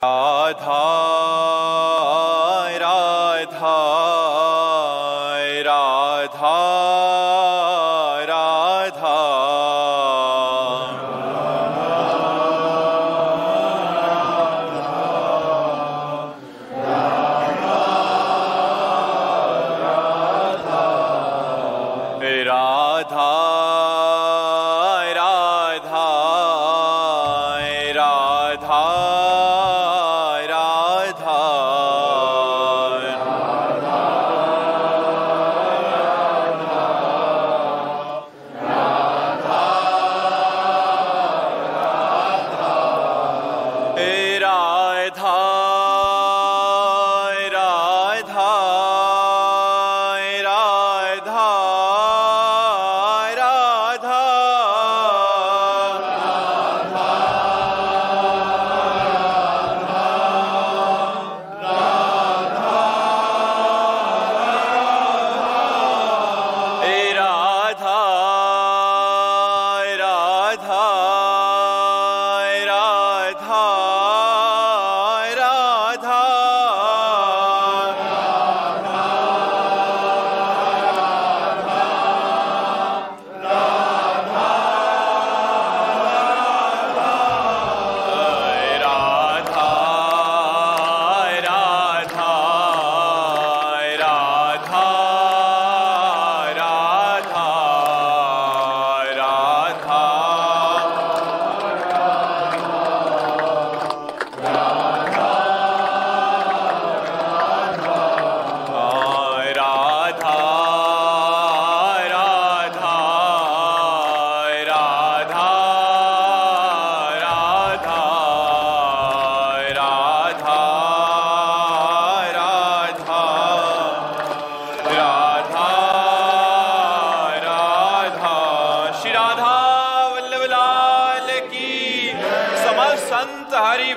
राधा राधा राधा राधा राधा राधा राधा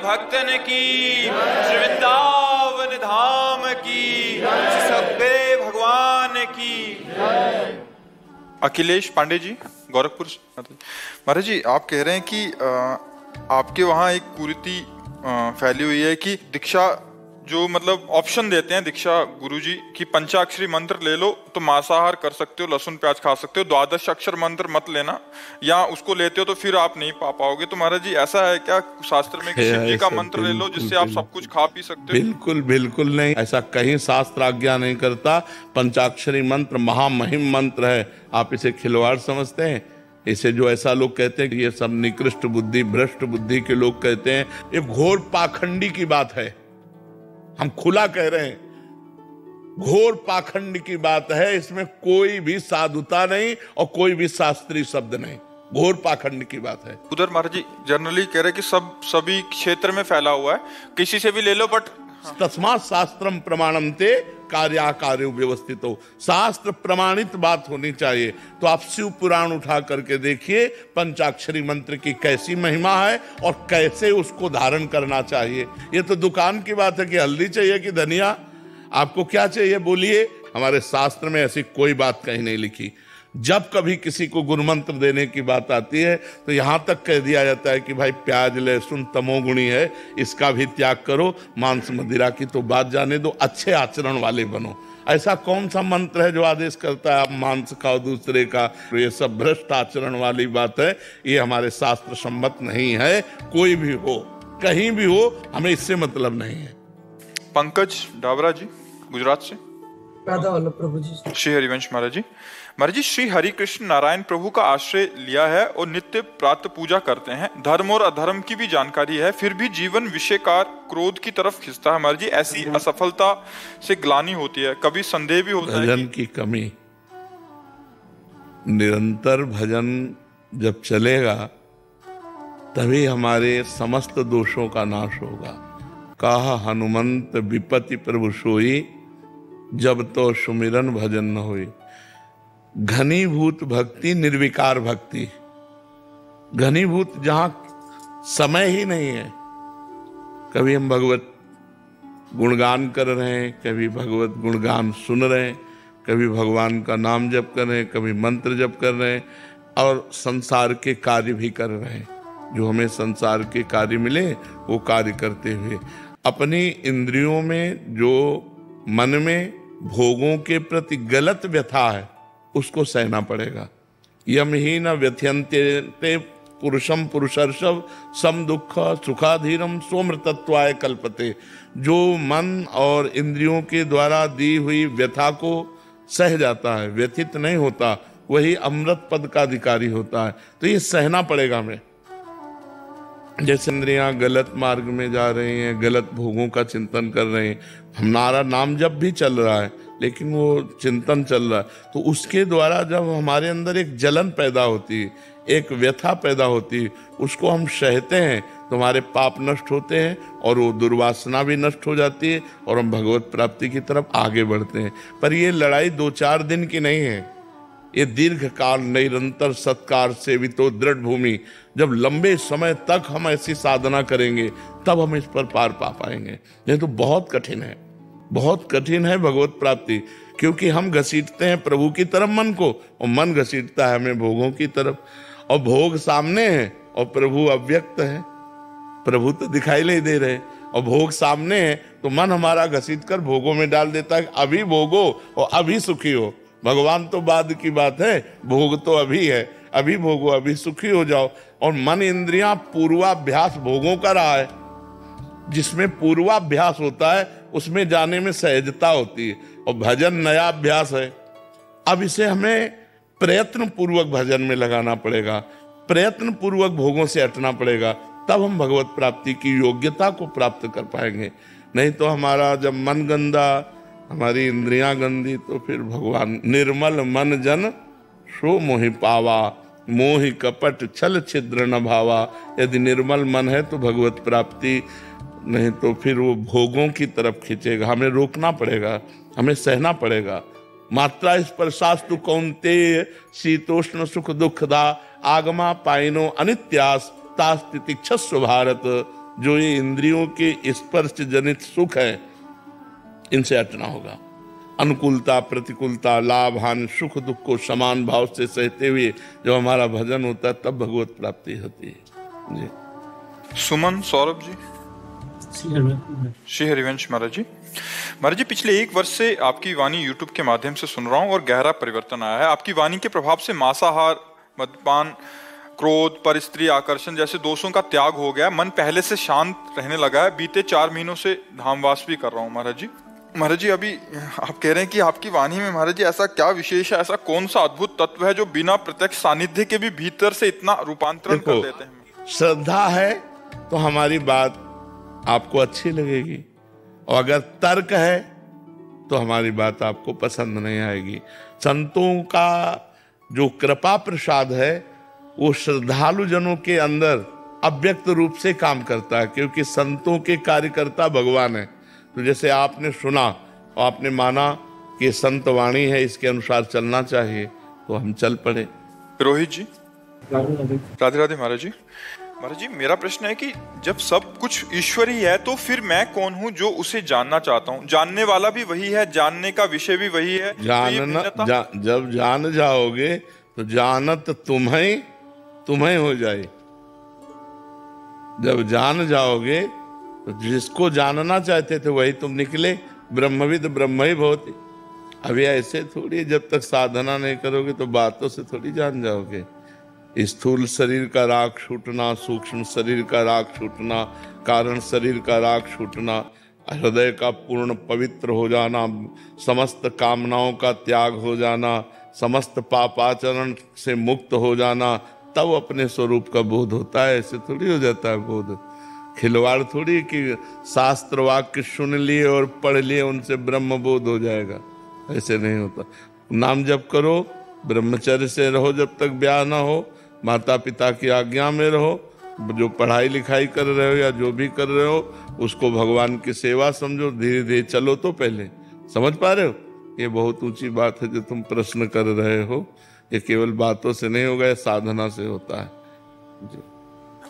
भक्तन की, श्री वृंदावन धाम की, सब्बे भगवान की। अखिलेश पांडे जी, गोरखपुर। महाराज जी, आप कह रहे हैं कि आपके वहाँ एक कुरीति फैली हुई है कि दीक्षा जो मतलब ऑप्शन देते हैं दीक्षा गुरुजी की पंचाक्षरी मंत्र ले लो तो मांसाहार कर सकते हो, लहसुन प्याज खा सकते हो, द्वादश अक्षर मंत्र मत लेना, या उसको लेते हो तो फिर आप नहीं पा पाओगे। तो महाराज जी ऐसा है क्या शास्त्र में कि शिव जी का मंत्र ले लो जिससे आप सब कुछ खा पी सकते हो? बिल्कुल बिल्कुल नहीं, ऐसा कहीं शास्त्र आज्ञा नहीं करता। पंचाक्षरी मंत्र महामहिम मंत्र है, आप इसे खिलवाड़ समझते हैं? इसे जो ऐसा लोग कहते हैं कि ये सब निकृष्ट बुद्धि भ्रष्ट बुद्धि के लोग कहते हैं, ये घोर पाखंडी की बात है। हम खुला कह रहे हैं, घोर पाखंड की बात है। इसमें कोई भी साधुता नहीं और कोई भी शास्त्रीय शब्द नहीं, घोर पाखंड की बात है। उधर महाराज जी जनरली कह रहे कि सभी क्षेत्र में फैला हुआ है, किसी से भी ले लो, बट तस्मात् शास्त्रम प्रमाणन्ते कार्याकार्यो व्यवस्थित हो, शास्त्र प्रमाणित बात होनी चाहिए। तो आप शिव पुराण उठा करके देखिए, पंचाक्षरी मंत्र की कैसी महिमा है और कैसे उसको धारण करना चाहिए। ये तो दुकान की बात है कि हल्दी चाहिए कि धनिया, आपको क्या चाहिए बोलिए। हमारे शास्त्र में ऐसी कोई बात कहीं नहीं लिखी। जब कभी किसी को गुरु मंत्र देने की बात आती है तो यहां तक कह दिया जाता है कि भाई प्याज लहसुन तमोगुणी है, इसका भी त्याग करो, मांस मदिरा की तो बात जाने दो, अच्छे आचरण वाले बनो। ऐसा कौन सा मंत्र है जो आदेश करता है आप मांस खाओ दूसरे का? ये सब भ्रष्ट आचरण वाली बात है, ये हमारे शास्त्र सम्मत नहीं है। कोई भी हो, कहीं भी हो, हमें इससे मतलब नहीं है। पंकज डावरा जी, गुजरात से। प्रभु जी। श्री हरिवंश महाराज जी, महाराज जी श्री हरि कृष्ण नारायण प्रभु का आश्रय लिया है और नित्य प्रातः पूजा करते हैं, धर्म और अधर्म की भी जानकारी है, फिर भी जीवन विषयकार क्रोध की तरफ खिंचता है। महाराज जी ऐसी असफलता से ग्लानि होती है, कभी संदेह भी होता है भजन की कमी। निरंतर भजन जब चलेगा तभी हमारे समस्त दोषों का नाश होगा। कहा हनुमंत विपति प्रभु सोई, जब तो सुमिरन भजन न होई। घनीभूत भक्ति निर्विकार भक्ति, घनीभूत जहां समय ही नहीं है। कभी हम भगवत गुणगान कर रहे हैं, कभी भगवत गुणगान सुन रहे हैं, कभी भगवान का नाम जप कर रहे हैं, कभी मंत्र जप कर रहे हैं और संसार के कार्य भी कर रहे हैं। जो हमें संसार के कार्य मिले वो कार्य करते हुए अपनी इंद्रियों में, जो मन में भोगों के प्रति गलत व्यथा है उसको सहना पड़ेगा। यम ही न व्यथयन्ते पुरुषम पुरुषर्षव सम दुख सुखाधीरम सोमृतत्वाय कल्पते। जो मन और इंद्रियों के द्वारा दी हुई व्यथा को सह जाता है, व्यथित नहीं होता, वही अमृत पद का अधिकारी होता है। तो ये सहना पड़ेगा हमें। जैसे इंद्रियां गलत मार्ग में जा रही हैं, गलत भोगों का चिंतन कर रहे हैं, हमारा नाम जब भी चल रहा है लेकिन वो चिंतन चल रहा है, तो उसके द्वारा जब हमारे अंदर एक जलन पैदा होती है, एक व्यथा पैदा होती है, उसको हम सहते हैं तो हमारे पाप नष्ट होते हैं और वो दुर्वासना भी नष्ट हो जाती है और हम भगवत प्राप्ति की तरफ आगे बढ़ते हैं। पर ये लड़ाई 2-4 दिन की नहीं है, ये दीर्घ काल निरंतर सत्कार सेवितो दृढ़ भूमि। जब लंबे समय तक हम ऐसी साधना करेंगे तब हम इस पर पार पा पाएंगे। नहीं तो बहुत कठिन है, बहुत कठिन है भगवत प्राप्ति, क्योंकि हम घसीटते हैं प्रभु की तरफ मन को और मन घसीटता है हमें भोगों की तरफ, और भोग सामने है और प्रभु अव्यक्त है, प्रभु तो दिखाई नहीं दे रहे और भोग सामने है, तो मन हमारा घसीट कर भोगों में डाल देता है। अभी भोगो और अभी सुखी हो, भगवान तो बाद की बात है, भोग तो अभी है, अभी भोगो अभी सुखी हो जाओ। और मन इंद्रियां पूर्वाभ्यास भोगों का रहा है, जिसमें पूर्वाभ्यास होता है उसमें जाने में सहजता होती है, और भजन नया अभ्यास है। अब इसे हमें प्रयत्न पूर्वक भजन में लगाना पड़ेगा, प्रयत्न पूर्वक भोगों से हटना पड़ेगा, तब हम भगवत प्राप्ति की योग्यता को प्राप्त कर पाएंगे। नहीं तो हमारा जब मन गंदा, हमारी इंद्रियां गंदी, तो फिर भगवान निर्मल मन जन सो मोहि पावा, मोहि कपट छल छिद्र न भावा। यदि निर्मल मन है तो भगवत प्राप्ति, नहीं तो फिर वो भोगों की तरफ खींचेगा। हमें रोकना पड़ेगा, हमें सहना पड़ेगा। मात्रा स्पर्शास्तु कौन्तेय शीतोष्ण सुख दुखदा, आगमा पाइनो अनित्यास तास्तितिक्षस्व भारत। जो ये इंद्रियों के स्पर्श जनित सुख है, इनसे हटना होगा। अनुकूलता प्रतिकूलता लाभ हानि सुख दुख को समान भाव से सहते हुए जब हमारा भजन होता है तब भगवत प्राप्ति होती है। जी सुमन सौरभ जी। श्री हरिवंश महाराज जी। महाराज जी, पिछले 1 वर्ष से आपकी वाणी यूट्यूब के माध्यम से सुन रहा हूँ और गहरा परिवर्तन आया है। आपकी वाणी के प्रभाव से मांसाहार, मद्यपान, क्रोध, परस्त्री आकर्षण जैसे दोषों का त्याग हो गया। मन पहले से शांत रहने लगा है। बीते 4 महीनों से धामवास भी कर रहा हूँ महाराज जी। महाराज जी, अभी आप कह रहे हैं कि आपकी वाणी में महाराज जी ऐसा क्या विशेष है, ऐसा कौन सा अद्भुत तत्व है जो बिना प्रत्यक्ष सानिध्य के भी भीतर से इतना रूपांतरण कर देते हैं? श्रद्धा है तो हमारी बात आपको अच्छी लगेगी, और अगर तर्क है तो हमारी बात आपको पसंद नहीं आएगी। संतों का जो कृपा प्रसाद है वो श्रद्धालु जनों के अंदर अव्यक्त रूप से काम करता है, क्योंकि संतों के कार्यकर्ता भगवान है। तो जैसे आपने सुना और आपने माना कि संत वाणी है, इसके अनुसार चलना चाहिए, तो हम चल पड़े। रोहित जी। राधे राधे महाराज जी। महाराज जी, मेरा प्रश्न है कि जब सब कुछ ईश्वर ही है तो फिर मैं कौन हूँ जो उसे जानना चाहता हूँ? जानने वाला भी वही है, जानने का विषय भी वही है। जानना जब जान जाओगे तो जानत तुम्हें हो जाए। जब जान जाओगे तो जिसको जानना चाहते थे वही तुम निकले। ब्रह्मविद ब्रह्म ही भवति। अभी ऐसे थोड़ी, जब तक साधना नहीं करोगे तो बातों से थोड़ी जान जाओगे। स्थूल शरीर का राग छूटना, सूक्ष्म शरीर का राग छूटना, कारण शरीर का राग छूटना, हृदय का पूर्ण पवित्र हो जाना, समस्त कामनाओं का त्याग हो जाना, समस्त पापाचरण से मुक्त हो जाना, तब अपने स्वरूप का बोध होता है। ऐसे थोड़ी हो जाता है बोध। खिलवाड़ थोड़ी कि शास्त्र वाक्य सुन लिए और पढ़ लिए उनसे ब्रह्म बोध हो जाएगा, ऐसे नहीं होता। नाम जप करो, ब्रह्मचर्य से रहो जब तक ब्याह ना हो, माता पिता की आज्ञा में रहो, जो पढ़ाई लिखाई कर रहे हो या जो भी कर रहे हो उसको भगवान की सेवा समझो, धीरे धीरे चलो। तो पहले समझ पा रहे हो? ये बहुत ऊंची बात है जो तुम प्रश्न कर रहे हो। ये केवल बातों से नहीं होगा, ये साधना से होता है।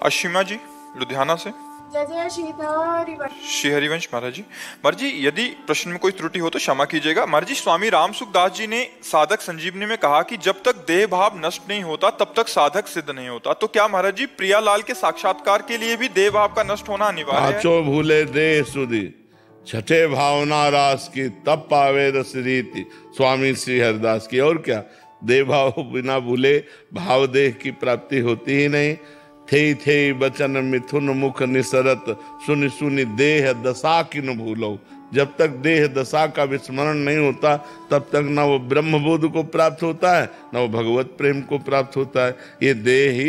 अशिमा जी लुधियाना से। जय जय श्री हरिवंश महाराज जी। महाराज जी, यदि प्रश्न में कोई त्रुटि हो तो क्षमा कीजिएगा। महाराज जी, स्वामी राम सुखदास जी ने साधक संजीवनी में कहा कि जब तक देह भाव नष्ट नहीं होता तब तक साधक सिद्ध नहीं होता। तो क्या महाराज जी प्रियालाल के साक्षात्कार के लिए भी देह भाव का नष्ट होना अनिवार्य है? पांचों भूले देह सुधी, छठे भावना रास की, तब पावे रस रीति। स्वामी श्री हरिदास की। और क्या, देह भाव बिना भूले भाव देह की प्राप्ति होती ही नहीं। थे बचन मिथुन मुख निसरत, सुनि सुनि देह दशा की न भूलो। जब तक देह दशा का विस्मरण नहीं होता तब तक न वो ब्रह्मबोध को प्राप्त होता है, न वो भगवत प्रेम को प्राप्त होता है। ये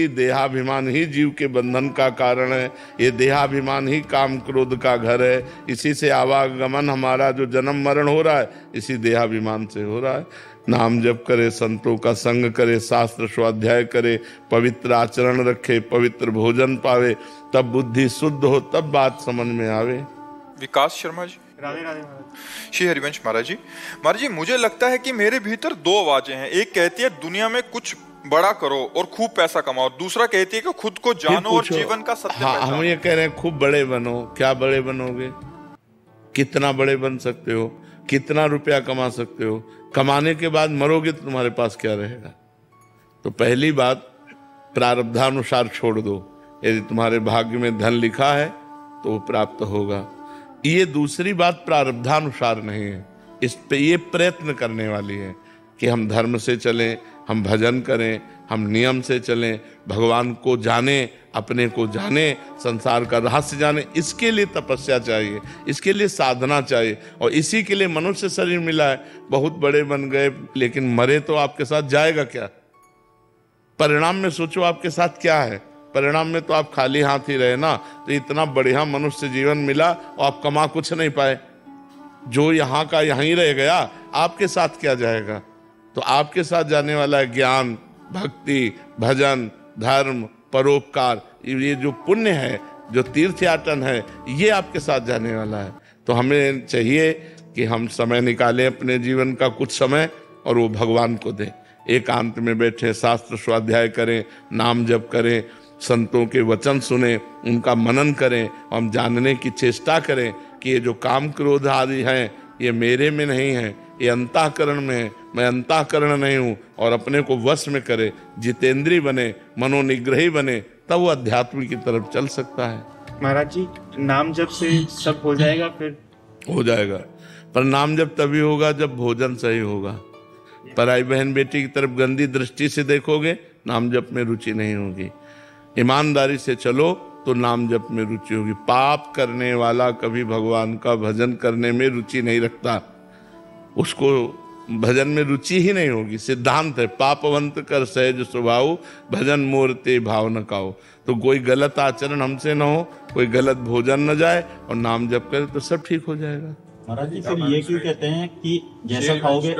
देहाभिमान ही जीव के बंधन का कारण है। ये देहाभिमान ही काम क्रोध का घर है। इसी से आवागमन हमारा जो जन्म मरण हो रहा है, इसी देहाभिमान से हो रहा है। नाम जप करे, संतों का संग करे, शास्त्र स्वाध्याय करे, पवित्र आचरण रखे, पवित्र भोजन पावे, तब बुद्धि शुद्ध हो, तब बात समझ में आवे। विकास शर्मा जी। राधे राधे महाराज। श्री हरिवंश महाराज जी। महाराज जी, मुझे लगता है कि मेरे भीतर दो आवाजें हैं। एक कहती है दुनिया में कुछ बड़ा करो और खूब पैसा कमाओ, दूसरा कहती है कि खुद को जानो और जीवन का सत्य पहचानो। हम ये कह रहे हैं खूब बड़े बनो। क्या बड़े बनोगे? कितना बड़े बन सकते हो? कितना रुपया कमा सकते हो? कमाने के बाद मरोगे तो तुम्हारे पास क्या रहेगा? तो पहली बात, प्रारब्धानुसार छोड़ दो। यदि तुम्हारे भाग्य में धन लिखा है तो वो प्राप्त होगा। ये दूसरी बात प्रारब्धानुसार नहीं है। इस पे ये प्रयत्न करने वाली है कि हम धर्म से चलें, हम भजन करें, हम नियम से चलें, भगवान को जाने, अपने को जाने, संसार का रहस्य जाने। इसके लिए तपस्या चाहिए, इसके लिए साधना चाहिए, और इसी के लिए मनुष्य शरीर मिला है। बहुत बड़े बन गए लेकिन मरे तो आपके साथ जाएगा क्या? परिणाम में सोचो आपके साथ क्या है। परिणाम में तो आप खाली हाथ ही रहे ना। तो इतना बढ़िया मनुष्य जीवन मिला और आप कमा कुछ नहीं पाए। जो यहाँ का यहीं रह गया, आपके साथ क्या जाएगा? तो आपके साथ जाने वाला है ज्ञान, भक्ति, भजन, धर्म, परोपकार। ये जो पुण्य है, जो तीर्थयाटन है, ये आपके साथ जाने वाला है। तो हमें चाहिए कि हम समय निकालें अपने जीवन का कुछ समय और वो भगवान को दें। एकांत में बैठे शास्त्र स्वाध्याय करें, नाम जप करें, संतों के वचन सुने, उनका मनन करें। हम जानने की चेष्टा करें कि ये जो काम क्रोध आदि हैं ये मेरे में नहीं है, ये अंतःकरण में है। मैं अंतःकरण नहीं हूँ। और अपने को वश में करे, जितेंद्री बने, मनोनिग्रही बने, तब वो अध्यात्म की तरफ चल सकता है। महाराज जी, नाम जप से सब हो जाएगा? फिर हो जाएगा, पर नाम जप तभी होगा जब भोजन सही होगा। पराई बहन बेटी की तरफ गंदी दृष्टि से देखोगे, नाम जप में रुचि नहीं होगी। ईमानदारी से चलो तो नाम जप में रुचि होगी। पाप करने वाला कभी भगवान का भजन करने में रुचि नहीं रखता, उसको भजन में रुचि ही नहीं होगी। सिद्धांत है, पापवंत कर सहज स्वभाव, भजन मूर्ति भाव न खाओ। तो कोई गलत आचरण हमसे न हो, कोई गलत भोजन न जाए और नाम जप करे तो सब ठीक हो जाएगा। महाराज जी, फिर ये क्यों कहते हैं कि जैसा खाओगे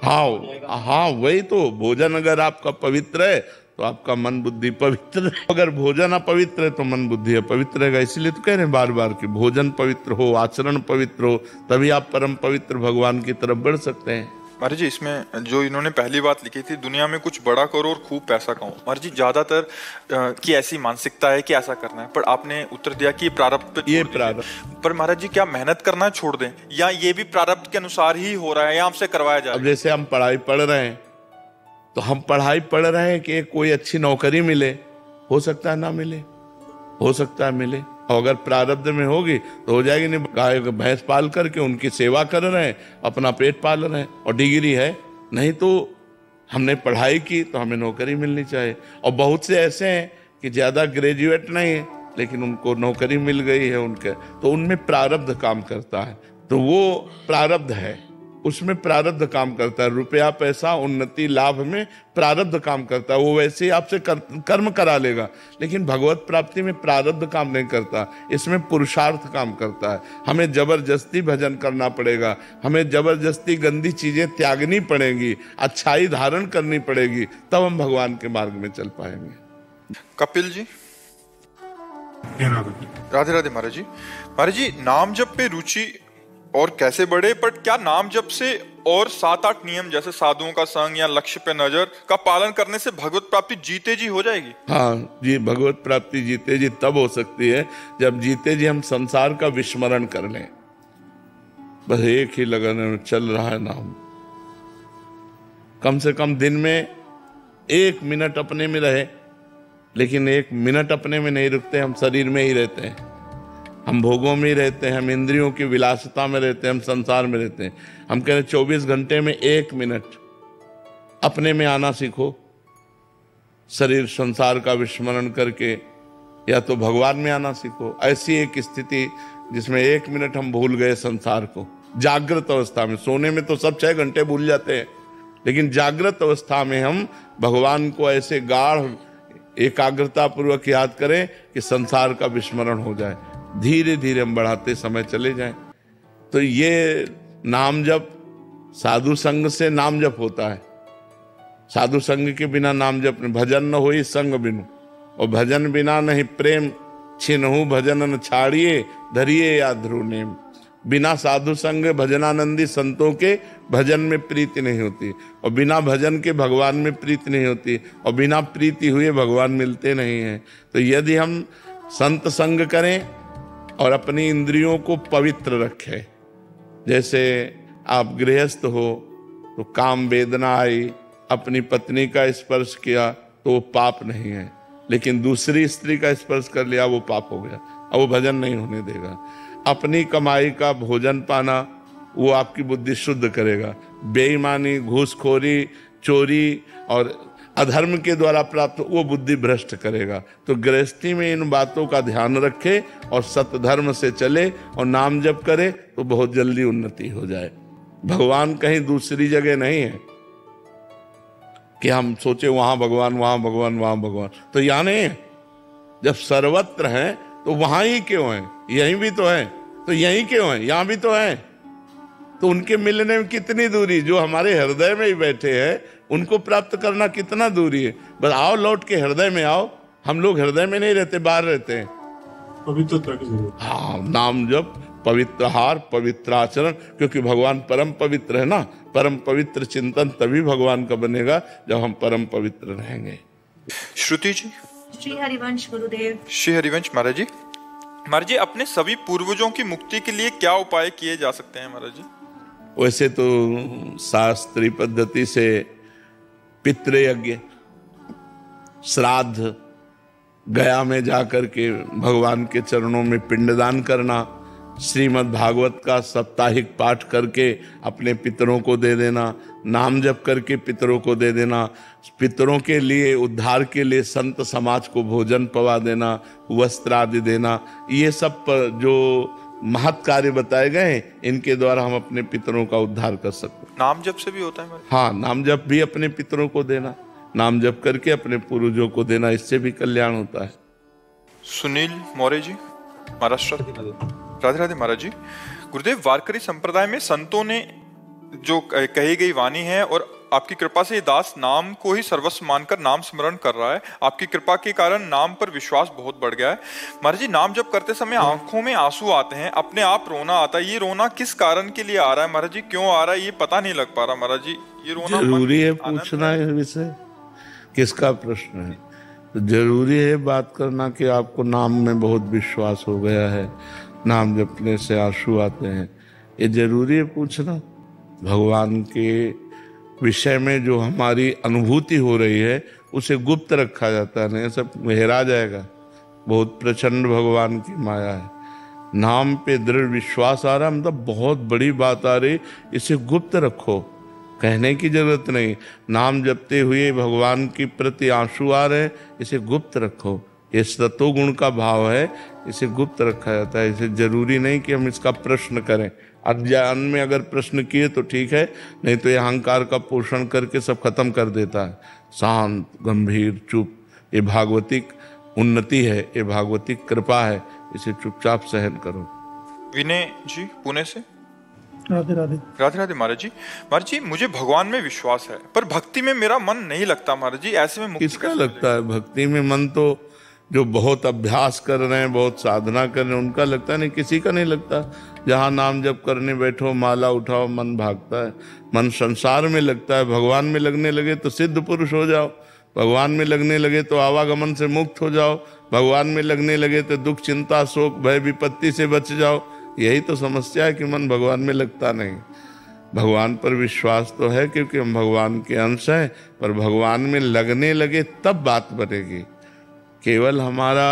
हाँ, वही तो। भोजन अगर आपका पवित्र है तो आपका मन बुद्धि पवित्र है। अगर भोजन अपवित्र है तो मन बुद्धि अपवित्र रहेगा। इसलिए तो कह रहे हैं बार बार कि भोजन पवित्र हो, आचरण पवित्र हो, तभी आप परम पवित्र भगवान की तरफ बढ़ सकते हैं। महाराज जी, इसमें जो इन्होंने पहली बात लिखी थी, दुनिया में कुछ बड़ा करो और खूब पैसा कमाओ। महाराज जी, ज्यादातर की ऐसी मानसिकता है कि ऐसा करना है, पर आपने उत्तर दिया कि प्रारब्ध। ये प्रारब्ध। पर महाराज जी, क्या मेहनत करना छोड़ दें, या ये भी प्रारब्ध के अनुसार ही हो रहा है, या हमसे करवाया जाए? अब जैसे हम पढ़ाई पढ़ रहे हैं तो हम पढ़ाई पढ़ रहे हैं कि कोई अच्छी नौकरी मिले, हो सकता है ना मिले, हो सकता है मिले। और अगर प्रारब्ध में होगी तो हो जाएगी। नहीं, गाय भैंस पाल करके उनकी सेवा कर रहे हैं, अपना पेट पाल रहे हैं, और डिग्री है। नहीं तो हमने पढ़ाई की तो हमें नौकरी मिलनी चाहिए। और बहुत से ऐसे हैं कि ज्यादा ग्रेजुएट नहीं है लेकिन उनको नौकरी मिल गई है उनके, तो उनमें प्रारब्ध काम करता है। तो वो प्रारब्ध है, उसमें प्रारब्ध काम करता है। रुपया पैसा उन्नति लाभ में प्रारब्ध काम करता है। वो वैसे ही आपसे कर्म करा लेगा, लेकिन भगवत प्राप्ति में प्रारब्ध काम नहीं करता, इसमें पुरुषार्थ काम करता है। हमें जबरदस्ती भजन करना पड़ेगा, हमें जबरदस्ती गंदी चीजें त्यागनी पड़ेंगी, अच्छाई धारण करनी पड़ेगी, तब हम भगवान के मार्ग में चल पाएंगे। कपिल जी। राधे राधे महाराज जी। महाराज जी, नाम जप पे रुचि और कैसे बढ़े, पर क्या नाम जप से और 7-8 नियम जैसे साधुओं का संग या लक्ष्य पे नजर का पालन करने से भगवत प्राप्ति जीते जी हो जाएगी? हाँ जी, भगवत प्राप्ति जीते जी तब हो सकती है जब जीते जी हम संसार का विस्मरण कर लें। बस एक ही लगन में चल रहा है नाम। कम से कम दिन में 1 मिनट अपने में रहे, लेकिन 1 मिनट अपने में नहीं रुकते, हम शरीर में ही रहते हैं, हम भोगों में ही रहते हैं, हम इंद्रियों की विलासिता में रहते हैं, हम संसार में रहते हैं। हम कह रहे 24 घंटे में 1 मिनट अपने में आना सीखो, शरीर संसार का विस्मरण करके, या तो भगवान में आना सीखो। ऐसी एक स्थिति जिसमें 1 मिनट हम भूल गए संसार को, जागृत अवस्था में। सोने में तो सब 6 घंटे भूल जाते हैं, लेकिन जागृत अवस्था में हम भगवान को ऐसे गाढ़ एकाग्रता पूर्वक याद करें कि संसार का विस्मरण हो जाए। धीरे धीरे हम बढ़ाते समय चले जाएं। तो ये नाम जप साधु संग से नाम जप होता है। साधु संग के बिना नाम जप नहीं। भजन न होई संग बिनु, और भजन बिना नहीं प्रेम छिनहु, भजन न छाड़िए धरिए या ध्रुव नेम। बिना साधु संग भजनानंदी संतों के भजन में प्रीति नहीं होती, और बिना भजन के भगवान में प्रीति नहीं होती, और बिना प्रीति हुए भगवान मिलते नहीं हैं। तो यदि हम संत संग करें और अपनी इंद्रियों को पवित्र रखें, जैसे आप गृहस्थ हो तो काम वेदना आई, अपनी पत्नी का स्पर्श किया तो वो पाप नहीं है, लेकिन दूसरी स्त्री का स्पर्श कर लिया वो पाप हो गया, अब वो भजन नहीं होने देगा। अपनी कमाई का भोजन पाना वो आपकी बुद्धि शुद्ध करेगा। बेईमानी, घूसखोरी, चोरी और अधर्म के द्वारा प्राप्त वो बुद्धि भ्रष्ट करेगा। तो गृहस्थी में इन बातों का ध्यान रखे और सतधर्म से चले और नाम जप करे तो बहुत जल्दी उन्नति हो जाए। भगवान कहीं दूसरी जगह नहीं है कि हम सोचे वहां भगवान, वहां भगवान, वहां भगवान। तो यहाँ नहीं है। जब सर्वत्र है तो वहां ही क्यों है? यहीं भी तो है, तो यहीं क्यों है? यहां भी तो है। तो उनके मिलने में कितनी दूरी, जो हमारे हृदय में ही बैठे हैं उनको प्राप्त करना कितना दूरी है। बस आओ, लौट के हृदय में आओ। हम लोग हृदय में नहीं रहते, बाहर रहते हैं। पवित्रता की जरूरत। हाँ, नाम जप, पवित्र आहार, पवित्र आचरण, क्योंकि भगवान परम पवित्र है ना। परम पवित्र चिंतन तभी भगवान का बनेगा जब हम परम पवित्र रहेंगे। श्रुति जी। श्री हरिवंश गुरुदेव। श्री हरिवंश महाराज जी। महाराज जी, अपने सभी पूर्वजों की मुक्ति के लिए क्या उपाय किए जा सकते हैं महाराज जी? वैसे तो शास्त्रीय पद्धति से पितृयज्ञ, श्राद्ध, गया में जाकर के भगवान के चरणों में पिंडदान करना, श्रीमद् भागवत का साप्ताहिक पाठ करके अपने पितरों को दे देना, नाम जप करके पितरों को दे देना, पितरों के लिए उद्धार के लिए संत समाज को भोजन पवा देना, वस्त्र आदि देना, ये सब जो महत् कार्य बताए गए इनके द्वारा हम अपने पितरों का उद्धार कर सकते हैं। नाम जप से भी होता है? हाँ, नाम जप भी अपने पितरों को देना, नाम जप करके अपने पूर्वजों को देना, इससे भी कल्याण होता है। सुनील मौर्य जी, महाराष्ट्र। राधे राधे महाराज जी। गुरुदेव, वारकरी संप्रदाय में संतों ने जो कही गई वाणी है और आपकी कृपा से ये दास नाम को ही सर्वस्व मानकर नाम स्मरण कर रहा है। आपकी कृपा के कारण नाम पर विश्वास बहुत बढ़ गया है। महाराज जी, नाम जप करते समय आंखों में आंसू आते हैं, अपने आप रोना आता है। ये रोना किस कारण के लिए आ रहा है महाराज जी? क्यों आ रहा है ये पता नहीं लग पा रहा महाराज जी। ये रोना जरूरी है पूछना है विषय, किसका प्रश्न है? तो जरूरी है बात करना कि आपको नाम में बहुत विश्वास हो गया है, नाम जपने से आंसू आते हैं। ये जरूरी है पूछना। भगवान के विषय में जो हमारी अनुभूति हो रही है उसे गुप्त रखा जाता है, नहीं सब हेरा जाएगा। बहुत प्रचंड भगवान की माया है। नाम पे दृढ़ विश्वास आ रहा, मतलब बहुत बड़ी बात आ रही, इसे गुप्त रखो, कहने की जरूरत नहीं। नाम जपते हुए भगवान की प्रति आंसू आ रहे, इसे गुप्त रखो। ये सतोगुण का भाव है, इसे गुप्त रखा जाता है। इसे जरूरी नहीं कि हम इसका प्रश्न करें। अज्ञान में अगर प्रश्न किए तो ठीक है, नहीं तो ये अहंकार का पोषण करके सब खत्म कर देता है। शांत, गंभीर, चुप, ये भागवतिक उन्नति है, ये भागवतिक कृपा है, इसे चुपचाप सहन करो। विनय जी, पुणे से। राधे राधे। राधे राधे महाराज जी। महाराज जी, मुझे भगवान में विश्वास है पर भक्ति में मेरा मन नहीं लगता महाराज जी। ऐसे में मुक्ति किसका लगता है? भक्ति में मन तो जो बहुत अभ्यास कर रहे हैं, बहुत साधना कर रहे हैं, उनका लगता नहीं, किसी का नहीं लगता। जहाँ नाम जप करने बैठो, माला उठाओ, मन भागता है, मन संसार में लगता है। भगवान में लगने लगे तो सिद्ध पुरुष हो जाओ, भगवान में लगने लगे तो आवागमन से मुक्त हो जाओ, भगवान में लगने लगे तो दुख, चिंता, शोक, भय, विपत्ति से बच जाओ। यही तो समस्या है कि मन भगवान में लगता नहीं। भगवान पर विश्वास तो है क्योंकि हम भगवान के अंश हैं, पर भगवान में लगने लगे तब बात बनेगी। केवल हमारा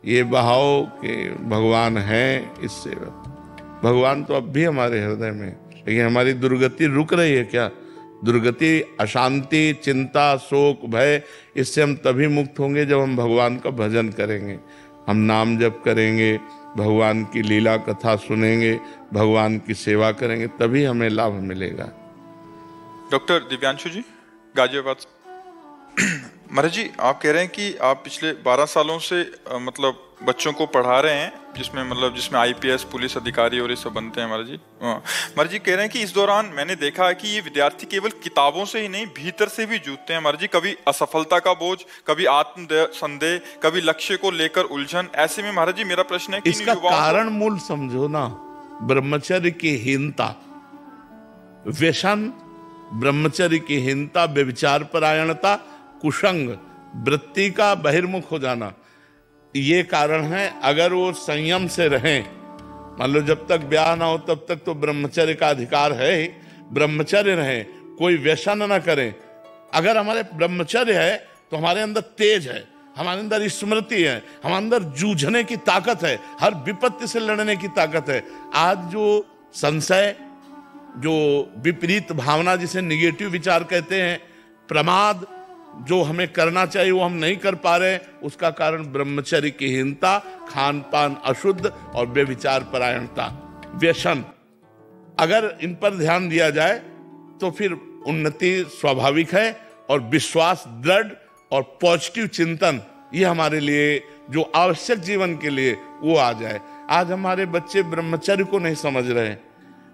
ये बहाव कि भगवान है, इससे भगवान तो अब भी हमारे हृदय में, लेकिन हमारी दुर्गति रुक रही है क्या? दुर्गति, अशांति, चिंता, शोक, भय, इससे हम तभी मुक्त होंगे जब हम भगवान का भजन करेंगे, हम नाम जप करेंगे, भगवान की लीला कथा सुनेंगे, भगवान की सेवा करेंगे, तभी हमें लाभ मिलेगा। डॉक्टर दिव्यांशु जी, गाजियाबाद से। महाराज जी, आप कह रहे हैं कि आप पिछले 12 सालों से मतलब बच्चों को पढ़ा रहे हैं, जिसमें आईपीएस, पुलिस अधिकारी और ये सब बनते हैं। महाराज जी कह रहे हैं कि इस दौरान मैंने देखा है कि ये विद्यार्थी केवल किताबों से ही नहीं, भीतर से भी जूझते हैं। महाराज जी, कभी असफलता का बोझ, कभी आत्म संदेह, कभी लक्ष्य को लेकर उलझन। ऐसे में महाराज जी मेरा प्रश्न है कि इसका कारण मूल समझो ना, ब्रह्मचर्य की हीनता, व्यसन, ब्रह्मचर्य की हीनता, व्यभिचार परायणता, कुसंग, वृत्ति का बहिर्मुख हो जाना, ये कारण है। अगर वो संयम से रहें, मान लो जब तक ब्याह ना हो तब तक तो ब्रह्मचर्य का अधिकार है ही, ब्रह्मचर्य रहें, कोई व्यसन ना करें। अगर हमारे ब्रह्मचर्य है तो हमारे अंदर तेज है, हमारे अंदर स्मृति है, हमारे अंदर जूझने की ताकत है, हर विपत्ति से लड़ने की ताकत है। आज जो संशय, जो विपरीत भावना, जिसे निगेटिव विचार कहते हैं, प्रमाद, जो हमें करना चाहिए वो हम नहीं कर पा रहे, उसका कारण ब्रह्मचर्य की हीनता, खान पान अशुद्ध और बेविचार परायणता, व्यसन। अगर इन पर ध्यान दिया जाए तो फिर उन्नति स्वाभाविक है, और विश्वास दृढ़ और पॉजिटिव चिंतन, ये हमारे लिए जो आवश्यक जीवन के लिए वो आ जाए। आज हमारे बच्चे ब्रह्मचर्य को नहीं समझ रहे,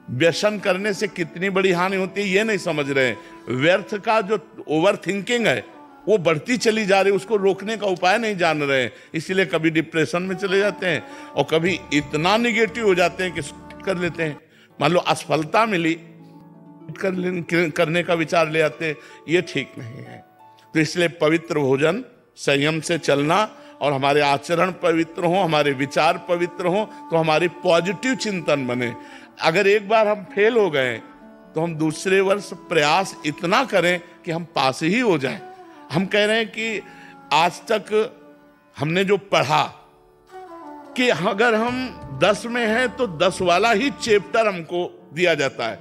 व्यसन करने से कितनी बड़ी हानि होती है ये नहीं समझ रहे, व्यर्थ का जो ओवर थिंकिंग है वो बढ़ती चली जा रही है, उसको रोकने का उपाय नहीं जान रहे हैं। इसलिए कभी डिप्रेशन में चले जाते हैं और कभी इतना निगेटिव हो जाते हैं कि कर लेते हैं। मान लो असफलता मिली, करने का विचार ले आते हैं, ये ठीक नहीं है। तो इसलिए पवित्र भोजन, संयम से चलना, और हमारे आचरण पवित्र हो, हमारे विचार पवित्र हो, तो हमारी पॉजिटिव चिंतन बने। अगर एक बार हम फेल हो गए तो हम दूसरे वर्ष प्रयास इतना करें कि हम पास ही हो जाएं। हम कह रहे हैं कि आज तक हमने जो पढ़ा कि अगर हम 10 में हैं तो 10 वाला ही चैप्टर हमको दिया जाता है,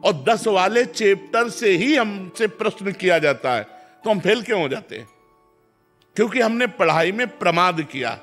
और 10 वाले चैप्टर से ही हमसे प्रश्न किया जाता है, तो हम फेल क्यों हो जाते हैं? क्योंकि हमने पढ़ाई में प्रमाद किया।